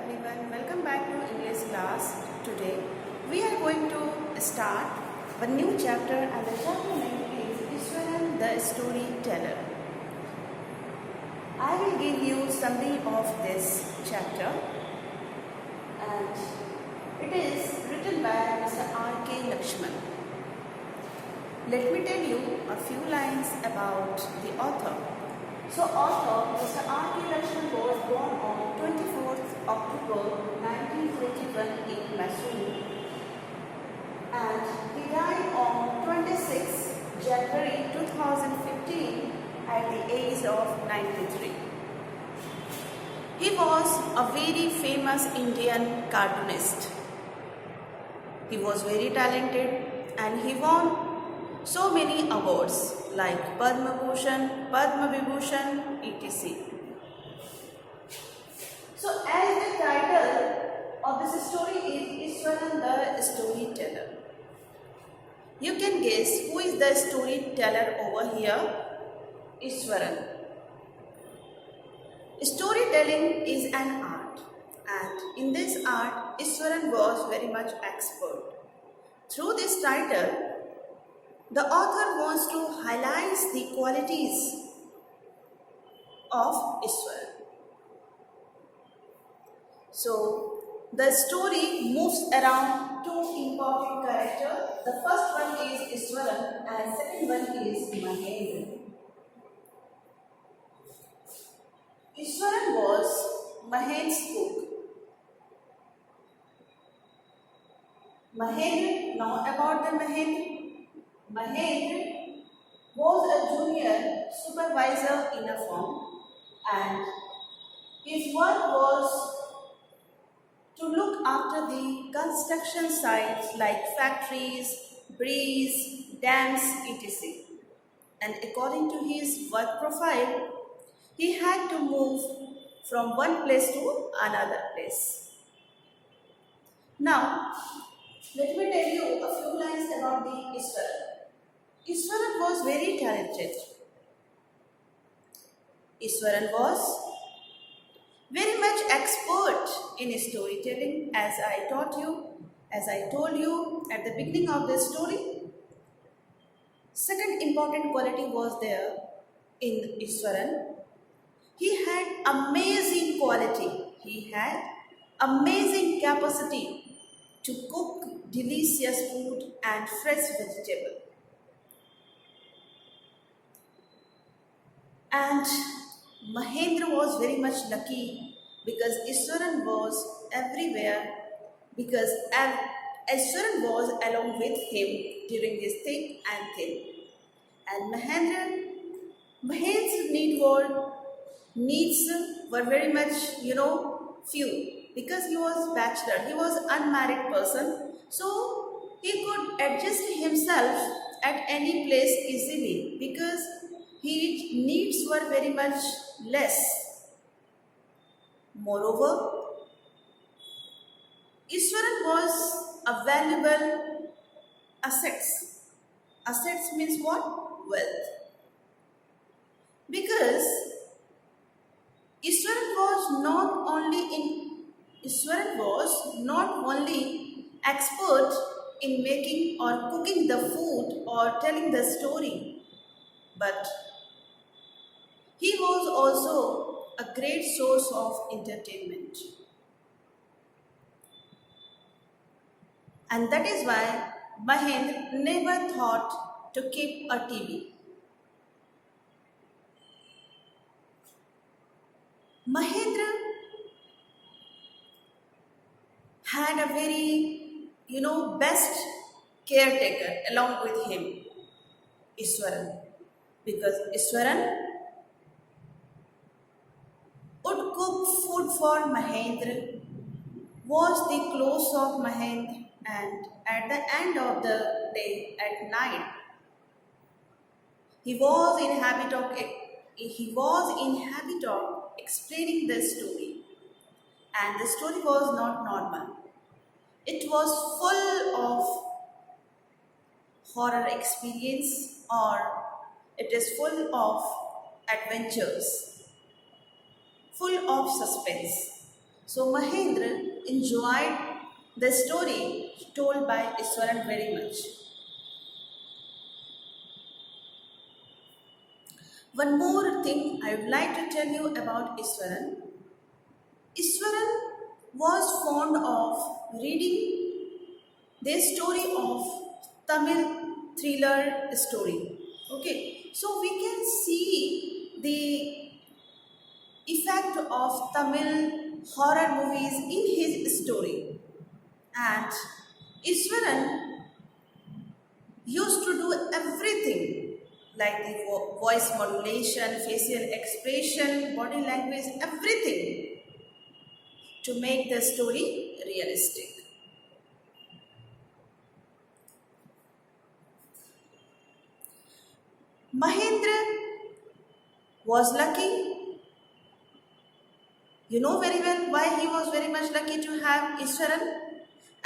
everyone, welcome back to English class. Today we are going to start a new chapter and the chapter name is Ishwaran the Storyteller. I will give you summary of this chapter and it is written by Mr. R.K. Lakshman. Let me tell you a few lines about the author. So author Mr. R.K. Lakshman was born on 24th October 1921 in Mysore and he died on 26th January 2015 at the age of 93. He was a very famous Indian cartoonist. He was very talented and he won so many awards like Padma Bhushan, Padma Vibhushan, etc. So as the title of this story is Ishwaran the Storyteller. You can guess who is the storyteller over here? Ishwaran. Storytelling is an art and in this art Ishwaran was very much expert. Through this title, the author wants to highlight the qualities of Ishwaran. So, the story moves around two important characters. The first one is Ishwaran and second one is Mahendra. Ishwaran was Mahendra's cook. Mahendra, now about the Mahendra. Mahendra was a junior supervisor in a firm and his work was to look after the construction sites like factories, breweries, dams, etc. And according to his work profile, he had to move from one place to another place. Now, let me tell you a few lines about the Ishwaran. Ishwaran was very talented. Ishwaran was very much expert in storytelling as I told you at the beginning of the story. Second important quality was there in Ishwaran. He had amazing quality. He had amazing capacity to cook delicious food and fresh vegetable. And Mahendra was very much lucky because Ishwaran was everywhere because Ishwaran was along with him during this thick and thin. And Mahendra's needs were very much, few because he was bachelor, he was unmarried person. So he could adjust himself at any place easily because his needs were very much less. Moreover, Ishwaran was a valuable assets. Assets means what? Wealth. Because Ishwaran was not only expert in making or cooking the food or telling the story, but he was also a great source of entertainment. And that is why Mahendra never thought to keep a TV. Mahendra had a very, best caretaker along with him, Ishwaran. Because Ishwaran would cook food for Mahendra, wash the clothes of Mahendra, and at the end of the day, at night, he was in habit of explaining the story. And the story was not normal. It was full of horror experience or it is full of adventures, full of suspense. So Mahendra enjoyed the story told by Iswaran very much. One more thing I would like to tell you about Iswaran. Iswaran was fond of reading the story of Tamil thriller story. Okay, so we can see the effect of Tamil horror movies in his story. And Iswaran used to do everything like the voice modulation, facial expression, body language, everything to make the story realistic. Mahendra was lucky. You know very well why he was very much lucky to have Iswaran.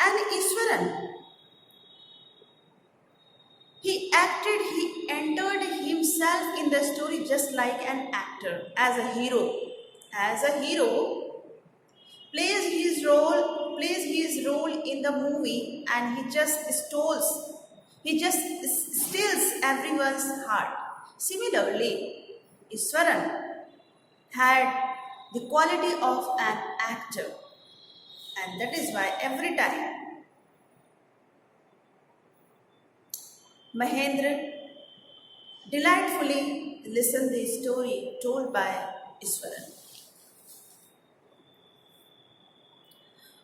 And Iswaran, he entered himself in the story just like an actor, as a hero. As a hero, plays his role in the movie, and he just steals everyone's heart. Similarly, Iswaran had the quality of an actor, and that is why every time Mahendra delightfully listened the story told by Iswaran.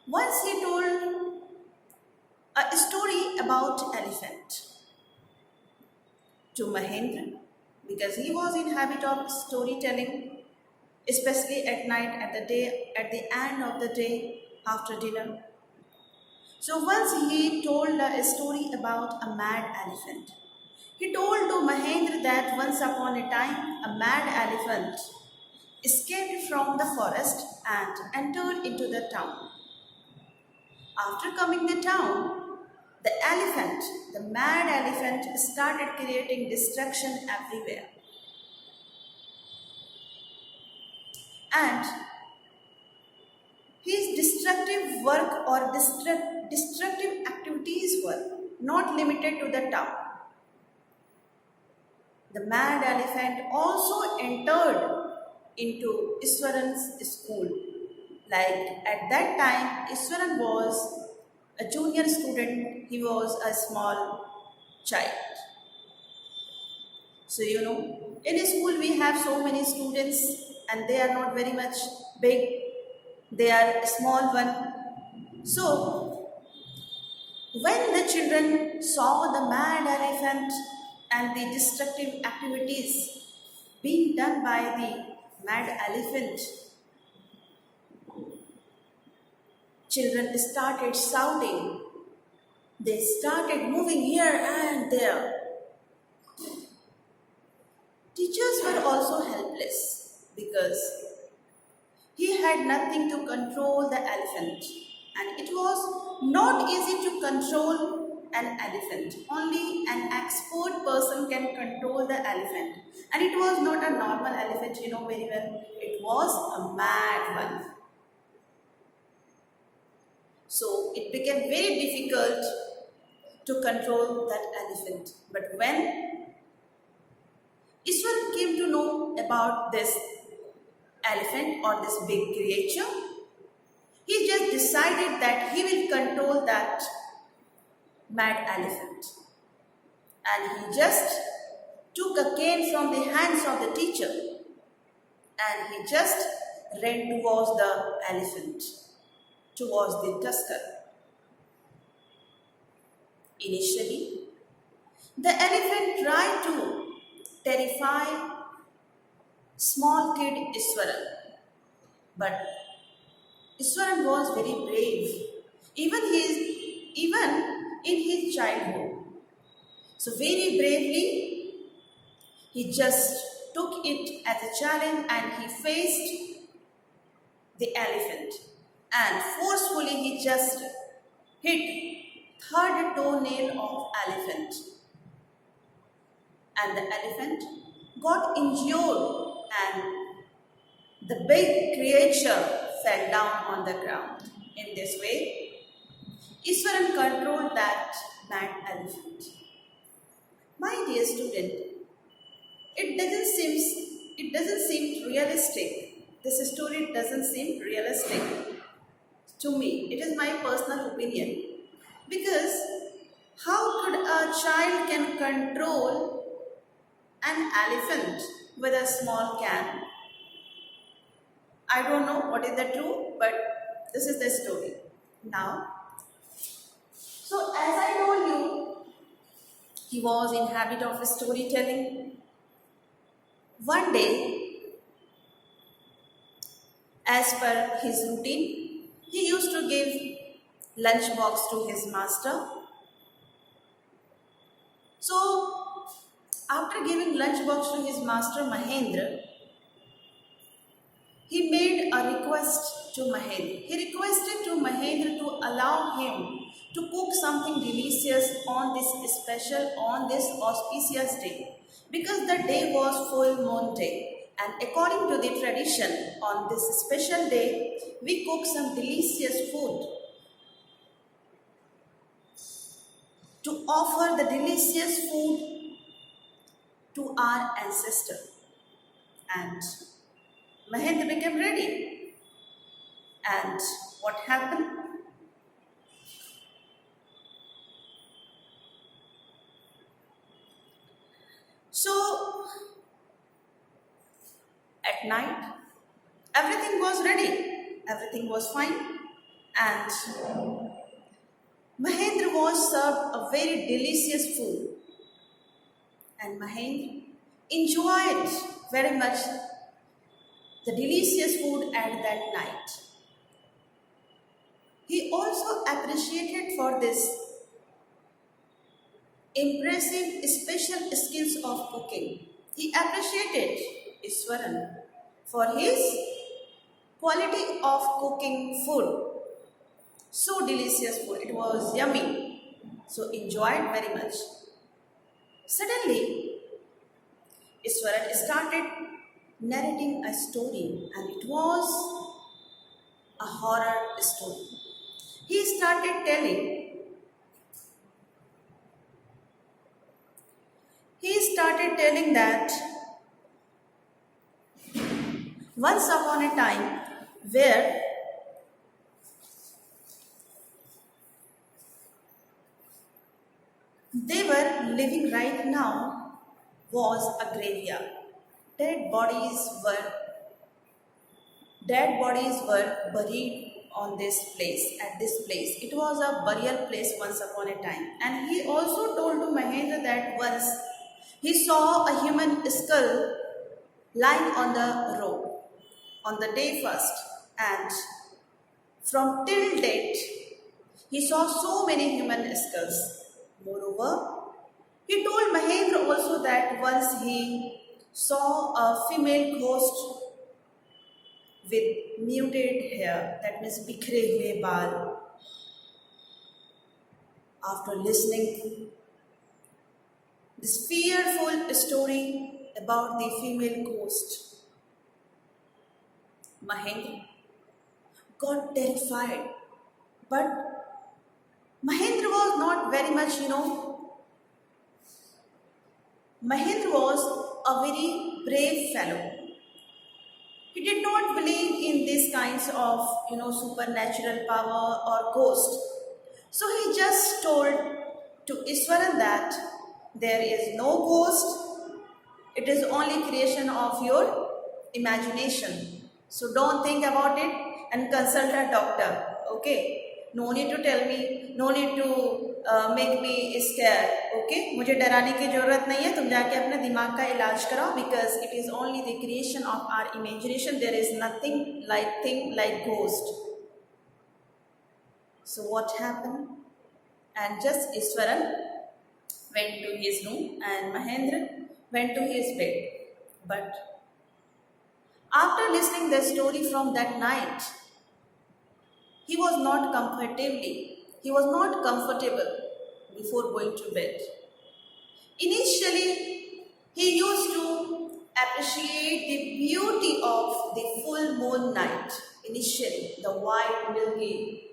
Once he told a story about elephant to Mahendra because he was in habit of storytelling, especially at night, at the end of the day after dinner. So once he told a story about a mad elephant. He told to Mahendra that once upon a time a mad elephant escaped from the forest and entered into the town. After coming the town, the mad elephant started creating destruction everywhere. And his destructive work or destructive activities were not limited to the town. The mad elephant also entered into Iswaran's school. Like at that time, Iswaran was a junior student, he was a small child. So, in a school we have so many students and they are not very much big, they are a small one. So, when the children saw the mad elephant and the destructive activities being done by the mad elephant, children started shouting. They started moving here and there. Teachers were also helpless because he had nothing to control the elephant, and it was not easy to control an elephant. Only an expert person can control the elephant, and it was not a normal elephant, you know very well. It was a mad one. So it became very difficult to control that elephant. But when Iswaran came to know about this elephant or this big creature, he just decided that he will control that mad elephant. And he just took a cane from the hands of the teacher and he just ran towards the elephant, towards the tusker. Initially, the elephant tried to terrify small kid Iswaran, but Iswaran was very brave, even in his childhood. So very bravely, he just took it as a challenge and he faced the elephant. And forcefully he just hit third toenail of elephant. And the elephant got injured and the big creature fell down on the ground. In this way, Iswaran controlled that mad elephant. My dear student, it doesn't seem realistic. This story doesn't seem realistic to me. It is my personal opinion. Because how could a child can control an elephant with a small can? I don't know what is the truth, but this is the story. Now, so as I told you, he was in habit of storytelling. One day, as per his routine, he used to give lunch box to his master. So, after giving lunch box to his master Mahendra, he made a request to Mahendra. He requested to Mahendra to allow him to cook something delicious on this auspicious day, because the day was full moon day, and according to the tradition, on this special day, we cook some delicious food to offer the delicious food to our ancestor. And Mahendra became ready. And what happened? So, at night, everything was ready. Everything was fine. And Mahendra was served a very delicious food. And Mahendra enjoyed very much the delicious food at that night. He also appreciated for this impressive special skills of cooking. He appreciated Iswaran for his quality of cooking food. So delicious food, it was yummy. So enjoyed very much. Suddenly, Iswaran started narrating a story, and it was a horror story. He started telling that once upon a time where they were living right now was a graveyard. Dead bodies were Dead bodies were buried on this place, at this place. It was a burial place once upon a time. And he also told to Mahendra that once he saw a human skull lying on the road on the day first. And from till date, he saw so many human skulls. Moreover, he told Mahendra also that once he saw a female ghost with muted hair, that means bikhre hue baal. After listening this fearful story about the female ghost, Mahendra got terrified. But Mahendra was not very much, Mahendra was a very brave fellow. He did not believe in these kinds of, supernatural power or ghost. So he just told to Iswaran that there is no ghost. It is only creation of your imagination. So don't think about it and consult a doctor. Okay? No need to tell me, no need to make me scared. Okay? मुझे डराने की ज़रूरत नहीं है. तुम जाके अपने दिमाग का इलाज कराओ, because it is only the creation of our imagination. There is nothing like ghost. So what happened? And just Iswaran went to his room and Mahendra went to his bed. But after listening the story from that night, he was not comfortable before going to bed. Initially, he used to appreciate the beauty of the full moon night. initially the white milky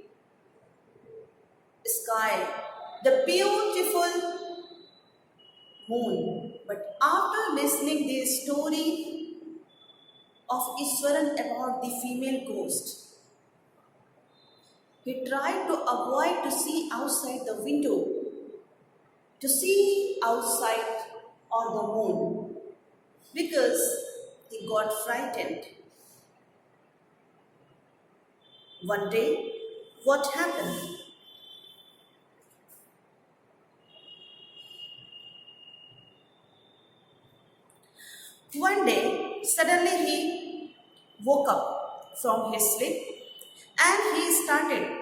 sky, the beautiful moon. But after listening the story of Iswaran about the female ghost, he tried to avoid to see outside the window, to see outside on the moon, because he got frightened. One day, what happened? One day, suddenly he woke up from his sleep and he started,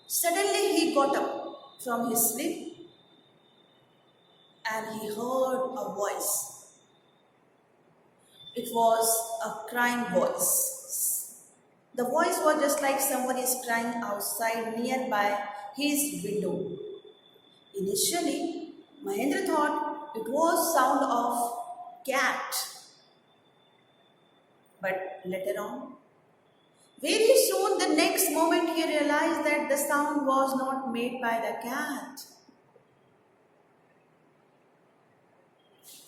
suddenly he got up from his sleep and he heard a voice. It was a crying voice. The voice was just like someone is crying outside nearby his window. Initially, Mahendra thought it was sound of cat. But later on, very soon the next moment he realized that the sound was not made by the cat.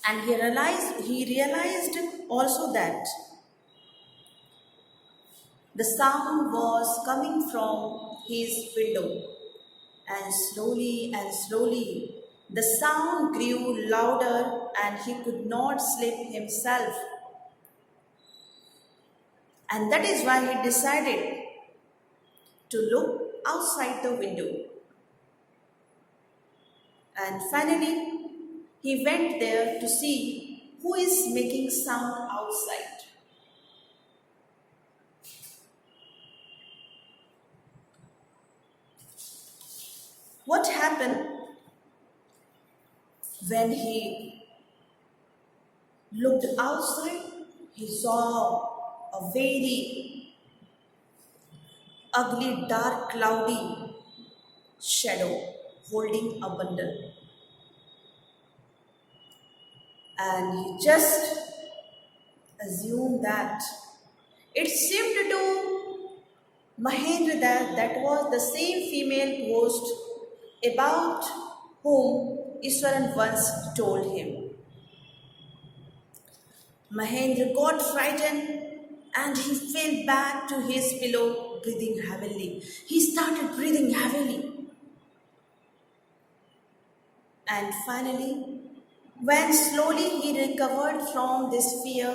And he realized also that the sound was coming from his window. And slowly, the sound grew louder and he could not sleep himself. And that is why he decided to look outside the window. And finally, he went there to see who is making sound outside. What happened when he looked outside? He saw a very ugly, dark, cloudy shadow holding a bundle. And he just assumed that it seemed to Mahendra that that was the same female ghost about whom Iswaran once told him. Mahendra got frightened and he fell back to his pillow, breathing heavily. He started breathing heavily. And finally, when slowly he recovered from this fear,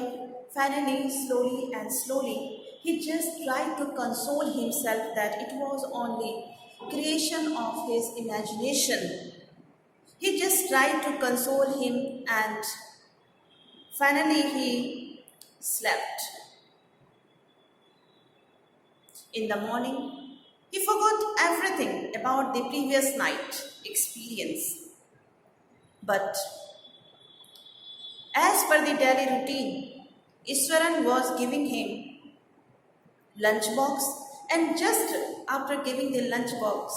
slowly and slowly, he just tried to console himself that it was only creation of his imagination. He just tried to console him and finally he slept. In the morning, he forgot everything about the previous night experience. But as per the daily routine, Iswaran was giving him lunchbox, and just after giving the lunchbox,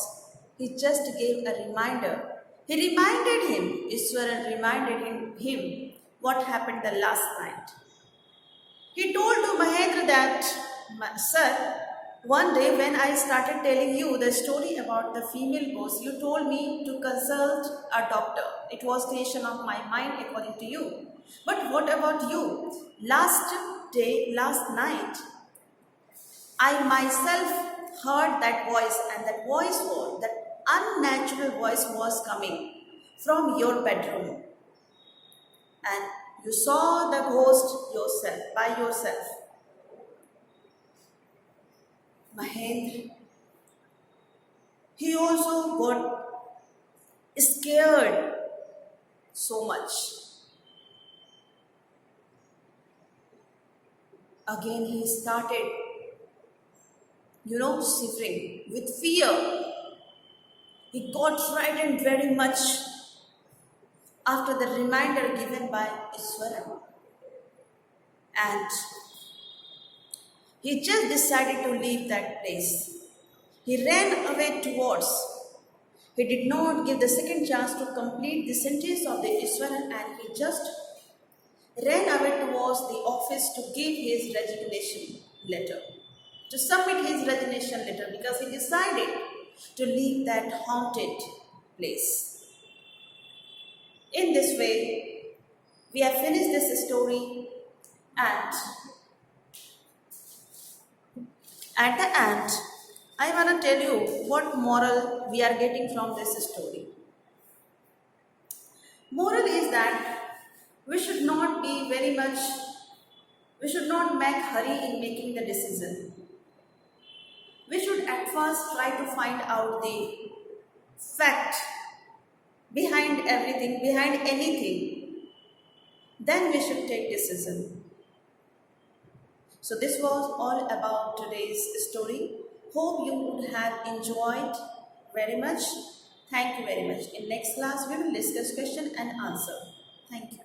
he just gave a reminder. He reminded him, Iswaran reminded him what happened the last night. He told to Mahendra that, Sir, one day when I started telling you the story about the female ghost, you told me to consult a doctor. It was creation of my mind according to you. But what about you? Last night, I myself heard that voice, and that unnatural voice was coming from your bedroom. And you saw the ghost by yourself. Mahendra, he also got scared so much. Again, he started, shivering with fear. He got frightened very much after the reminder given by Iswaran. And he just decided to leave that place. He ran away towards. He did not give the second chance to complete the sentence of the Iswaran, and he just ran away towards the office to give his resignation letter, to submit his resignation letter because he decided to leave that haunted place. In this way, we have finished this story, and at the end, I want to tell you what moral we are getting from this story. Moral is that we should not be very much, we should not make hurry in making the decision. We should at first try to find out the fact behind everything, behind anything. Then we should take decision. So this was all about today's story. Hope you would have enjoyed very much. Thank you very much. In next class, we will discuss question and answer. Thank you.